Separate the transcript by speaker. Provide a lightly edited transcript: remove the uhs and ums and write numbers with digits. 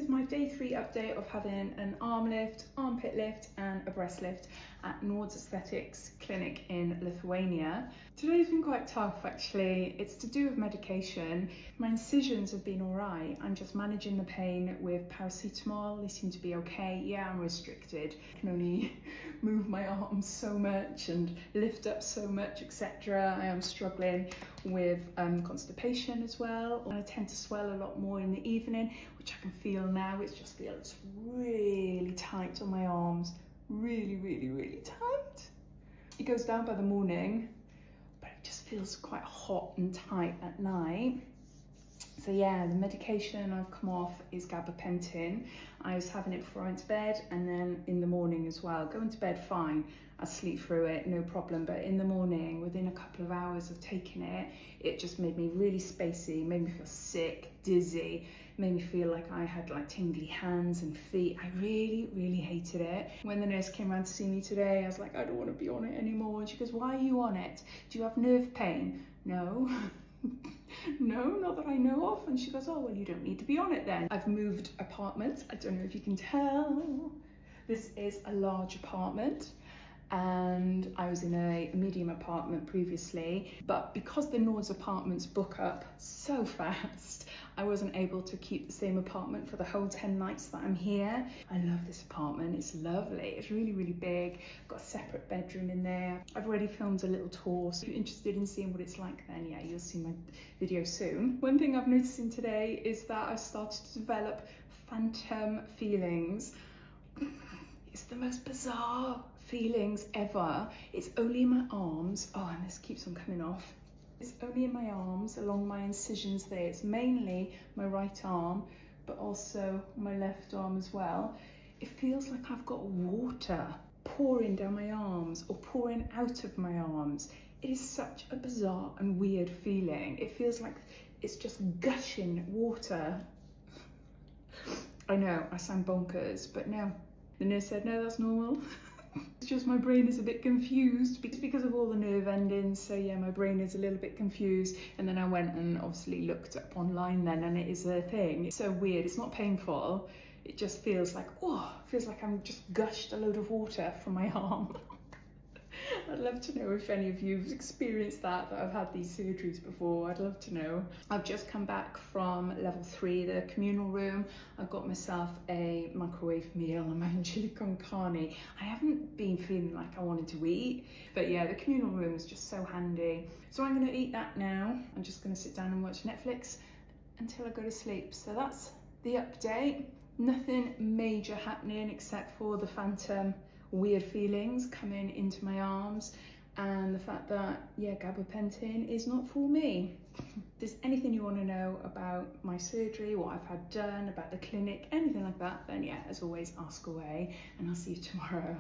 Speaker 1: is my day 3 update of having an arm lift, armpit lift and a breast lift at Nordesthetics clinic in Lithuania. Today's been quite tough actually. It's to do with medication. My incisions have been alright. I'm just managing the pain with paracetamol. They seem to be okay. Yeah, I'm restricted. I can only move my arms so much and lift up so much, etc. I am struggling with constipation as well. And I tend to swell a lot more in the evening, which I can feel now. It just feels really tight on my arms. Really tight. It goes down by the morning, but it just feels quite hot and tight at night. So yeah, the medication I've come off is gabapentin. I was having it before I went to bed and then in the morning as well. Going to bed fine, I sleep through it, no problem. But in the morning, within a couple of hours of taking it, it just made me really spacey, made me feel sick, dizzy, made me feel like I had like tingly hands and feet. I really hated it. When the nurse came around to see me today, I was like, I don't want to be on it anymore. And she goes, why are you on it? Do you have nerve pain? No. No, not that I know of. And she goes, oh, well, you don't need to be on it then. I've moved apartments. I don't know if you can tell. This is a large apartment and I was in a medium apartment previously, but because the Nords apartments book up so fast, I wasn't able to keep the same apartment for the whole 10 nights that I'm here. I love this apartment, it's lovely. It's really big. I've got a separate bedroom in there. I've already filmed a little tour, so if you're interested in seeing what it's like then yeah, you'll see my video soon. One thing I've noticed today is that I've started to develop phantom feelings. It's the most bizarre feelings ever. It's only in my arms. Oh, and this keeps on coming off. It's only in my arms, along my incisions there. It's mainly my right arm, but also my left arm as well. It feels like I've got water pouring down my arms or pouring out of my arms. It is such a bizarre and weird feeling. It feels like it's just gushing water. I know, I sound bonkers, but no. The nurse said, no, that's normal. It's just my brain is a bit confused because of all the nerve endings. So yeah, my brain is a little bit confused. And then I went and obviously looked up online then, and it is a thing. It's so weird. It's not painful. It just feels like, oh, feels like I'm just gushed a load of water from my arm. I'd love to know if any of you have experienced that I've had these surgeries before. I'd love to know. I've just come back from level 3, the communal room. I've got myself a microwave meal. I'm having chili con carne. I haven't been feeling like I wanted to eat, but yeah, the communal room is just so handy. So I'm going to eat that now. I'm just going to sit down and watch Netflix until I go to sleep. So that's the update. Nothing major happening except for the phantom weird feelings coming into my arms and the fact that, yeah, gabapentin is not for me. If there's anything you want to know about my surgery, what I've had done, about the clinic, anything like that, then yeah, as always, ask away and I'll see you tomorrow.